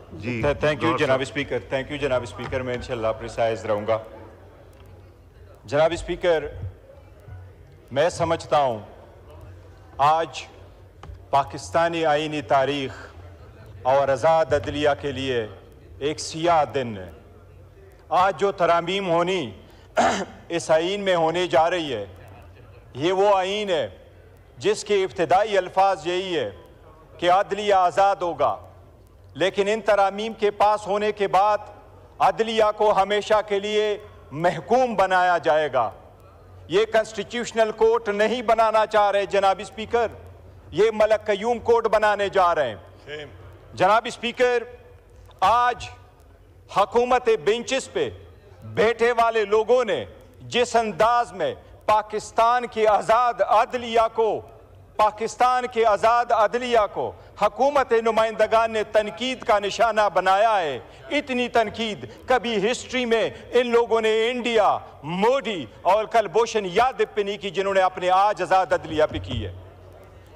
Ji thank you जनाब speaker, thank you जनाब speaker. मैं इंशाल्लाह प्रिसाइज रहूँगा। जनाब स्पीकर, मैं समझता हूँ आज पाकिस्तानी आईनी तारीख और आज़ाद अदलिया के लिए एक सियाह दिन है। आज जो तरामीम होनी इस आइन में होने जा रही है, ये वो आइन है जिसके इब्तदाई अल्फाज यही है कि अदलिया आज़ाद होगा, लेकिन इन तरामीम के पास होने के बाद अदलिया को हमेशा के लिए महकूम बनाया जाएगा। ये कॉन्स्टिट्यूशनल कोर्ट नहीं बनाना चाह रहे जनाब स्पीकर, ये मलक कयूम कोर्ट बनाने जा रहे हैं। जनाब स्पीकर, आज हुकूमत बेंचेस पे बैठे वाले लोगों ने जिस अंदाज में पाकिस्तान की आज़ाद अदलिया को हुकूमत नुमाइंदगान ने तनकीद का निशाना बनाया है, इतनी तनकीद कभी हिस्ट्री में इन लोगों ने इंडिया, मोदी और कलभूषण यादव पे नहीं की, जिन्होंने अपने आज आज़ाद अदलिया पे की है।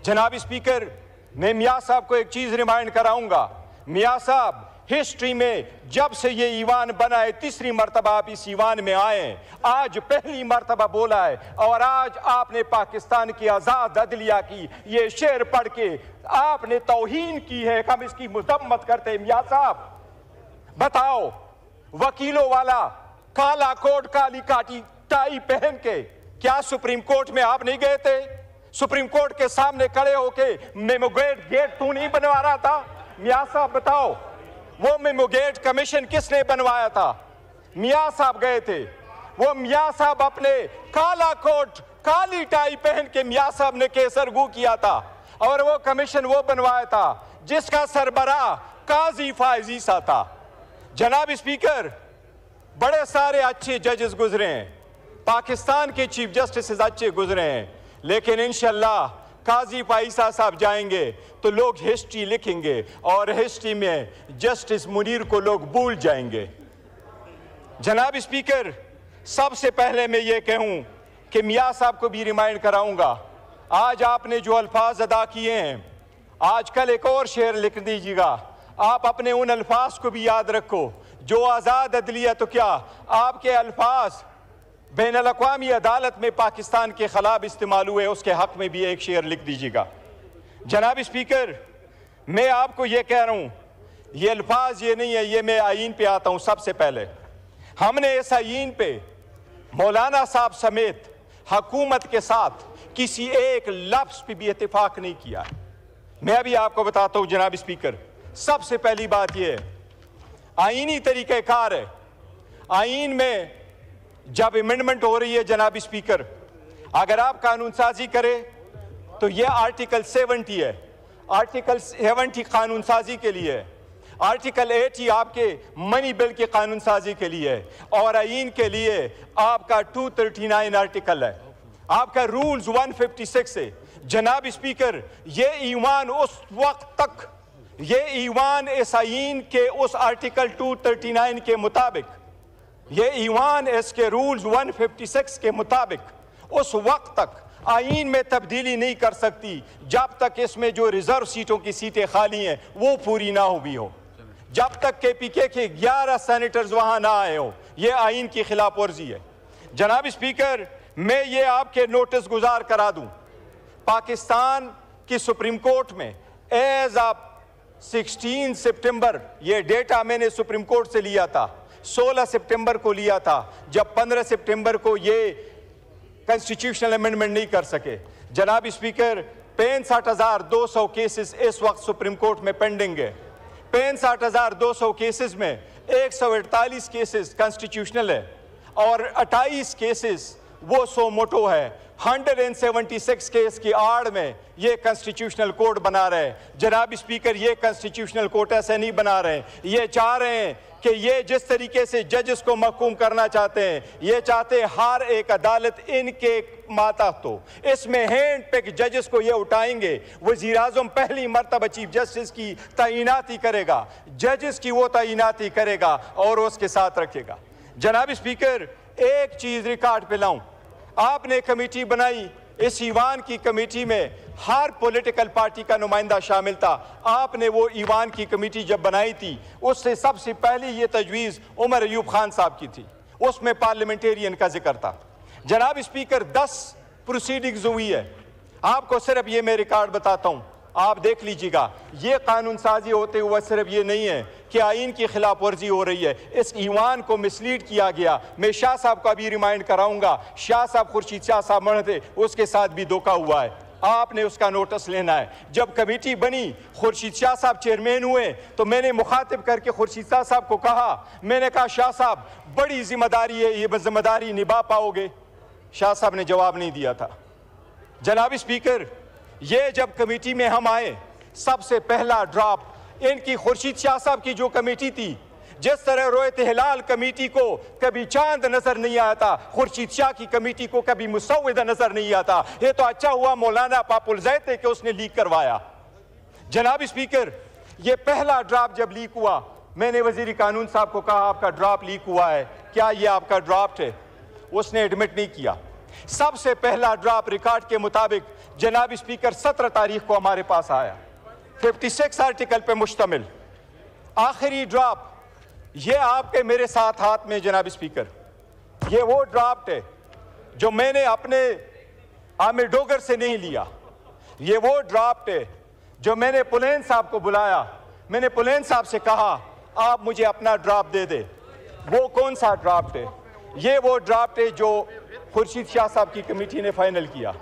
जनाब स्पीकर, मैं मियाँ साहब को एक चीज़ रिमाइंड कराऊंगा। मियाँ साहब, हिस्ट्री में जब से ये ईवान बना है, तीसरी मरतबा आप इस ईवान में आए हैं, आज पहली मरतबा बोला है, और आज आपने पाकिस्तान की आज़ाद अदलिया की ये शेर पढ़ के आपने तौहीन की है। हम इसकी मजम्मत करते हैं। मियाँ साहब बताओ, वकीलों वाला काला कोट काली काटी टाई पहन के क्या सुप्रीम कोर्ट में आप नहीं गए थे? सुप्रीम कोर्ट के सामने खड़े होके मेमोगेट गेट तू नहीं बनवा रहा था? मियाँ साहब बताओ, वो मेमोगेट कमीशन किसने बनवाया था? मियाँ साहब गए थे। वो मियाँ साहब अपने काला कोट काली टाई पहन के मियाँ साहब ने केसरगू किया था, और वो कमीशन वो बनवाया था जिसका सरबराह काजी फायजीसा था। जनाब स्पीकर, बड़े सारे अच्छे जजेस गुजरे हैं, पाकिस्तान के चीफ जस्टिस अच्छे गुजरे हैं, लेकिन इंशाल्लाह काजी फायजीसा साहब जाएंगे तो लोग हिस्ट्री लिखेंगे और हिस्ट्री में जस्टिस मुनीर को लोग भूल जाएंगे। जनाब स्पीकर, सबसे पहले मैं ये कहूँ कि मियाँ साहब को भी रिमाइंड कराऊंगा, आज आपने जो अल्फाज अदा किए हैं, आजकल एक और शेर लिख दीजिएगा। आप अपने उन अल्फाज को भी याद रखो जो आज़ाद अदलिया, तो क्या आपके अल्फाज बैनुल अक़वामी अदालत में पाकिस्तान के खिलाफ इस्तेमाल हुए, उसके हक में भी एक शेर लिख दीजिएगा। जनाब स्पीकर, मैं आपको ये कह रहा हूँ, ये अल्फाज ये नहीं है, ये मैं आईन पे आता हूँ। सबसे पहले हमने इस आईन पे मौलाना साहब समेत हुकूमत के साथ किसी एक लफ्ज़ पे भी इत्तेफाक नहीं किया। मैं अभी आपको बताता हूँ जनाब स्पीकर। सबसे पहली बात यह है, आईनी तरीक़ाकार है। आईन में जब अमेंडमेंट हो रही है जनाब स्पीकर, अगर आप कानून साजी करें तो ये आर्टिकल 70 है। आर्टिकल 70 कानून साजी के लिए है, आर्टिकल 80 आपके मनी बिल के कानून साजी के लिए है, और आईन के लिए आपका 239 आर्टिकल है, आपका रूल्स 156 है। जनाब स्पीकर, ये ईवान उस वक्त तक, ये ईवान इस आईन के उस आर्टिकल 239 के मुताबिक, ये ईवान इसके रूल्स 156 के मुताबिक उस वक्त तक आईन में तब्दीली नहीं कर सकती जब तक इसमें जो रिजर्व सीटों की सीटें खाली हैं वो पूरी ना हुई हो, जब तक KPK के 11 सेनेटर्स वहां ना आए हो। ये आईन की खिलाफ वर्जी है। जनाब स्पीकर, मैं ये आपके नोटिस गुजार करा दूं, पाकिस्तान की सुप्रीम कोर्ट में एज ऑफ 16 सितंबर, ये डेटा मैंने सुप्रीम कोर्ट से लिया था, 16 सितंबर को लिया था, जब 15 सितंबर को ये कॉन्स्टिट्यूशनल अमेंडमेंट नहीं कर सके। जनाब स्पीकर, 65,200 केसेस इस वक्त सुप्रीम कोर्ट में पेंडिंग है। 65,200 केसेस में 148 केसेस कॉन्स्टिट्यूशनल है और 28 केसेस वो सो मोटो है। 176 केस की आड़ में ये कॉन्स्टिट्यूशनल कोर्ट बना रहे हैं। जनाब स्पीकर, ये कॉन्स्टिट्यूशनल कोर्ट ऐसे नहीं बना रहे, ये चाह रहे हैं कि ये जिस तरीके से जजेस को महकूम करना चाहते हैं, ये चाहते हैं हर एक अदालत इनके मातहत हो। इसमें हैंड पिक जजेस को ये उठाएंगे। वज़ीर आज़म पहली मरतबा चीफ जस्टिस की तैनाती करेगा, जजेस की वो तैनाती करेगा और उसके साथ रखेगा। जनाब स्पीकर, एक चीज़ रिकॉर्ड पे लाऊं, आपने कमेटी बनाई इस ईवान की कमेटी में हर पॉलिटिकल पार्टी का नुमाइंदा शामिल था। आपने वो ईवान की कमेटी जब बनाई थी, उससे सबसे पहले ये तजवीज़ उमर अयूब खान साहब की थी, उसमें पार्लियामेंटेरियन का जिक्र था। जनाब स्पीकर, 10 प्रोसीडिंग्स हुई है। आपको सिर्फ ये मैं रिकॉर्ड बताता हूँ, आप देख लीजिएगा। ये कानून साजी होते हुए सिर्फ ये नहीं है कि आइन की खिलाफ वर्जी हो रही है, इस ईवान को मिसलीड किया गया। मैं शाह साहब का भी रिमाइंड कराऊंगा, शाह साहब खुर्शीद शाह साहब मर थे, उसके साथ भी धोखा हुआ है, आपने उसका नोटिस लेना है। जब कमेटी बनी, खुर्शीद शाह साहब चेयरमैन हुए, तो मैंने मुखातिब करके खुर्शीद शाह साहब को कहा, मैंने कहा शाह साहब बड़ी जिम्मेदारी है, ये जिम्मेदारी निभा पाओगे? शाह साहब ने जवाब नहीं दिया था। जनाब स्पीकर, ये जब कमेटी में हम आए, सबसे पहला ड्राफ्ट इनकी खुर्शीद शाह साहब की जो कमेटी थी, जिस तरह रोयत हिलाल कमेटी को कभी चांद नजर नहीं आता, खुर्शीद शाह की कमेटी को कभी मुसव्विदा नजर नहीं आता। ये तो अच्छा हुआ मौलाना पापुल जैद थे कि उसने लीक करवाया। जनाब स्पीकर, ये पहला ड्राफ्ट जब लीक हुआ, मैंने वजीर कानून साहब को कहा आपका ड्राफ्ट लीक हुआ है, क्या ये आपका ड्राफ्ट है? उसने एडमिट नहीं किया। सबसे पहला ड्राफ्ट रिकॉर्ड के मुताबिक जनाब स्पीकर 17 तारीख को हमारे पास आया, 56 आर्टिकल पे मुश्तमिल। आखिरी ड्राफ्ट ये आपके मेरे साथ हाथ में जनाब स्पीकर, ये वो ड्राफ्ट है जो मैंने अपने आमिर डोगर से नहीं लिया। ये वो ड्राफ्ट है जो मैंने पुलेन साहब को बुलाया, मैंने पुलेन साहब से कहा आप मुझे अपना ड्राफ्ट दे दे। वो कौन सा ड्राफ्ट है? ये वो ड्राफ्ट है जो खुर्शीद शाह साहब की कमेटी ने फाइनल किया।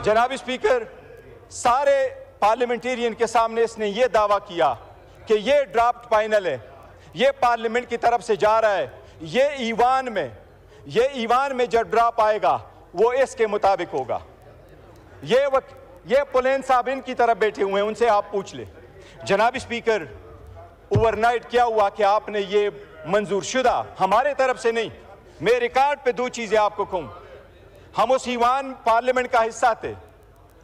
जनाब स्पीकर, सारे पार्लियामेंटेरियन के सामने इसने ये दावा किया कि ये ड्राफ्ट फाइनल है, ये पार्लियामेंट की तरफ से जा रहा है, ये ईवान में जब ड्राफ्ट आएगा वो इसके मुताबिक होगा। ये पुलेन साहब इनकी तरफ बैठे हुए हैं, उनसे आप पूछ ले। जनाब स्पीकर, ओवरनाइट क्या हुआ कि आपने ये मंजूर शुदा, हमारे तरफ से नहीं, मैं रिकॉर्ड पे 2 चीजें आपको कहूं। हम उस ईवान पार्लियामेंट का हिस्सा थे,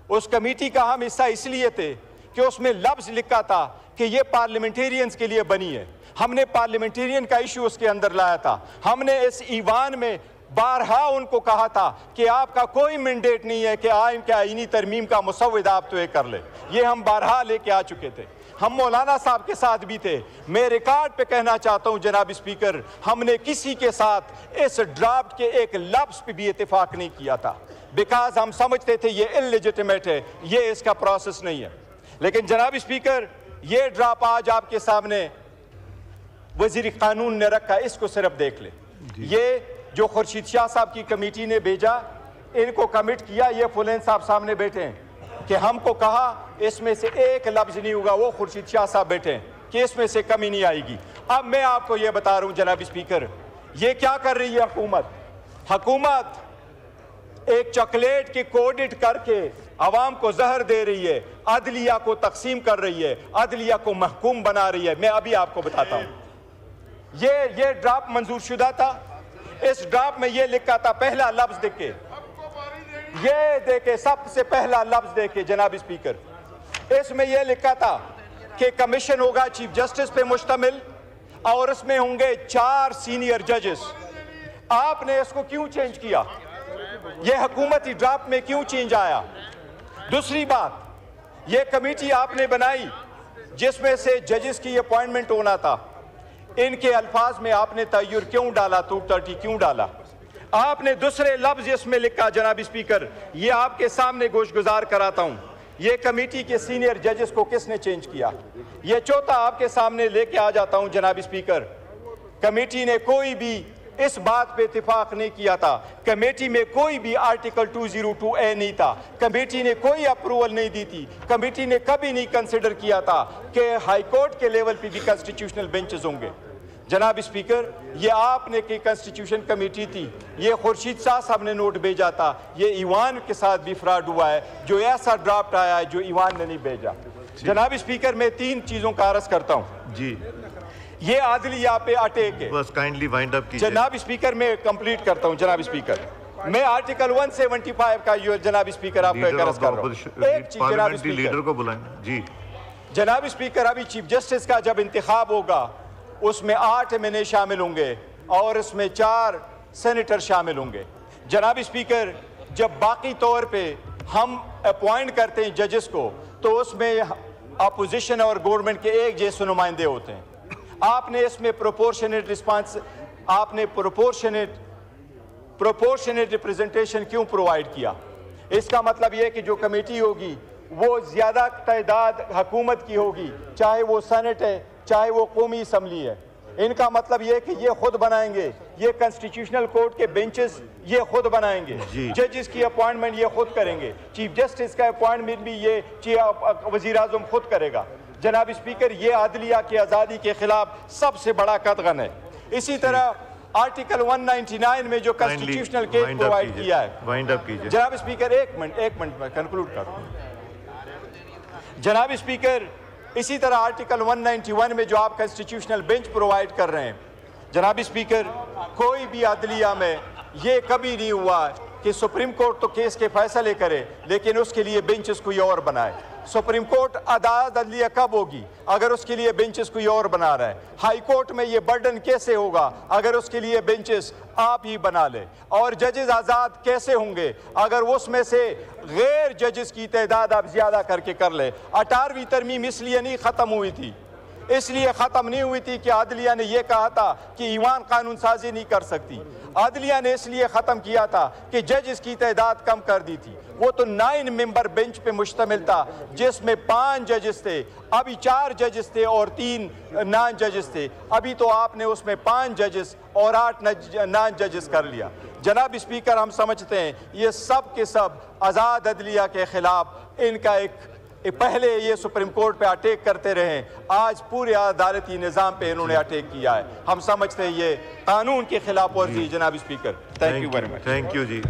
उस कमेटी का हम हिस्सा इसलिए थे कि उसमें लफ्ज लिखा था कि ये पार्लियामेंटेरियंस के लिए बनी है। हमने पार्लियामेंटेरियन का इशू उसके अंदर लाया था। हमने इस ईवान में बारहा उनको कहा था कि आपका कोई मैंडेट नहीं है कि आइन के आईनी तरमीम का मुसव्विदा आप तो ये कर ले। ये हम बारहा लेके आ चुके थे, हम मौलाना साहब के साथ भी थे। मैं रिकॉर्ड पे कहना चाहता हूं जनाब स्पीकर, हमने किसी के साथ इस ड्राफ्ट के एक लफ्ज पे भी इत्तेफाक नहीं किया था, बिकॉज हम समझते थे ये इलेजिटिमेट है, ये इसका प्रोसेस नहीं है। लेकिन जनाब स्पीकर, ये ड्राफ्ट आज आपके सामने वजीर कानून ने रखा, इसको सिर्फ देख ले। ये जो खुर्शीद शाह साहब की कमेटी ने भेजा, इनको कमिट किया, ये फुलेन साहब सामने बैठे हैं कि हमको कहा इसमें से एक लफ्ज नहीं होगा, वो खुर्शीद शाह साहब बैठे हैं कि इसमें से कमी नहीं आएगी। अब मैं आपको ये बता रहा हूं जनाब स्पीकर, ये क्या कर रही है हुकूमत एक चॉकलेट के कोडेड करके अवाम को जहर दे रही है, अदलिया को तकसीम कर रही है, अदलिया को महकूम बना रही है। मैं अभी आपको बताता हूं, ये ड्राफ्ट मंजूर शुदा था। इस ड्राफ्ट में ये लिखा था, पहला लफ्ज देखे, ये देखे, सबसे पहला लफ्ज देखे जनाब स्पीकर, इसमें यह लिखा था कि कमीशन होगा चीफ जस्टिस पे मुश्तमिल और इसमें होंगे 4 सीनियर जजेस। आपने इसको क्यों चेंज किया? यह हुकूमती ड्राफ्ट में क्यों चेंज आया? दूसरी बात, यह कमेटी आपने बनाई जिसमें से जजेस की अपॉइंटमेंट होना था, इनके अल्फाज में आपने तय्युर क्यों डाला, 230 क्यों डाला? आपने दूसरे लफ्ज इसमें लिखा जनाब स्पीकर, ये आपके सामने गोशगुजार कराता हूं, ये कमेटी के सीनियर जजेस को किसने चेंज किया? ये चौथा आपके सामने लेके आ जाता हूं जनाब स्पीकर, कमेटी ने कोई भी इस बात पे इत्तेफाक नहीं किया था, कमेटी में कोई भी आर्टिकल 202A नहीं था, कमेटी ने कोई अप्रूवल नहीं दी थी, कमेटी ने कभी नहीं कंसिडर किया था कि हाई कोर्ट के लेवल पे भी कॉन्स्टिट्यूशनल बेंचेस होंगे। जनाब स्पीकर, ये आपने की कॉन्स्टिट्यूशन कमेटी थी, ये खुर्शीद शाह साहब ने नोट भेजा था, ये ईवान के साथ भी फ्रॉड हुआ है, जो ऐसा ड्राफ्ट आया है जो ईवान ने नहीं भेजा। जनाब स्पीकर, मैं 3 चीजों का अर्ज करता हूँ जी। ये आदलिया पे अटैक है, बस काइंडली वाइंड अप कीजिए। जनाब स्पीकर, मैं कंप्लीट करता हूँ जनाब स्पीकर, मैं आर्टिकल 175 का जनाब स्पीकर आपको एक अर्ज कर रहा हूँ। एक चीज जनाब स्पीकर, लीडर को बुलाएं जी। जनाब स्पीकर, अभी चीफ जस्टिस का जब इंतखाब होगा उसमें 8 एमएनए शामिल होंगे और इसमें 4 सेनेटर शामिल होंगे। जनाब स्पीकर, जब बाकी तौर पे हम अपॉइंट करते हैं जजेस को तो उसमें अपोजिशन और गवर्नमेंट के एक जैसे नुमाइंदे होते हैं। आपने इसमें प्रोपोर्शनेट रिस्पांस, आपने प्रोपोर्शनेट रिप्रेजेंटेशन क्यों प्रोवाइड किया? इसका मतलब यह कि जो कमेटी होगी वो ज़्यादा तादाद हुकूमत की होगी, चाहे वो सेनेट है चाहे वो कौमी असम्बली है। इनका मतलब यह कि ये खुद बनाएंगे, ये कॉन्स्टिट्यूशनल कोर्ट के बेंचेस ये खुद बनाएंगे, जजेस की अपॉइंटमेंट ये खुद करेंगे, चीफ जस्टिस का अपॉइंटमेंट भी ये वज़ीर आज़म खुद करेगा। जनाब स्पीकर, ये अदलिया की आज़ादी के खिलाफ सबसे बड़ा कदगन है। इसी तरह आर्टिकल 199 में जो कॉन्स्टिट्यूशनल केस प्रोवाइड किया है, जनाब स्पीकर एक मिनट में कंक्लूड कर। जनाब स्पीकर, इसी तरह आर्टिकल 191 में जो आप कॉन्स्टिट्यूशनल बेंच प्रोवाइड कर रहे हैं, जनाब स्पीकर, कोई भी अदलिया में ये कभी नहीं हुआ कि सुप्रीम कोर्ट तो केस के फैसले करे लेकिन उसके लिए बेंचेस कोई और बनाए। सुप्रीम कोर्ट अदालत अदलिया कब होगी अगर उसके लिए बेंचेस कोई और बना रहा है? हाई कोर्ट में ये बर्डन कैसे होगा अगर उसके लिए बेंचेस आप ही बना ले? और जजेस आज़ाद कैसे होंगे अगर उसमें से गैर जजेस की तादाद आप ज़्यादा करके कर ले? 18वीं तरमीम इसलिए नहीं ख़त्म हुई थी, इसलिए ख़त्म नहीं हुई थी कि अदलिया ने यह कहा था कि ईवान कानून साजी नहीं कर सकती। अदलिया ने इसलिए ख़त्म किया था कि जजेस की तादाद कम कर दी थी। वो तो 9 मेंबर बेंच पे मुश्तमिल था जिसमें 5 जजेस थे, अभी 4 जजेस थे और 3 नॉन जजेस थे। अभी तो आपने उसमें 5 जजेस और 8 नॉन जजेस कर लिया। जनाब स्पीकर, हम समझते हैं ये सब के सब आज़ाद अदलिया के खिलाफ इनका एक पहले ये सुप्रीम कोर्ट पे अटैक करते रहे, आज पूरे अदालती निज़ाम पे इन्होंने अटैक किया है। हम समझते हैं ये कानून के खिलाफ वर्जी। जनाब speaker, thank you very much. Thank you ji.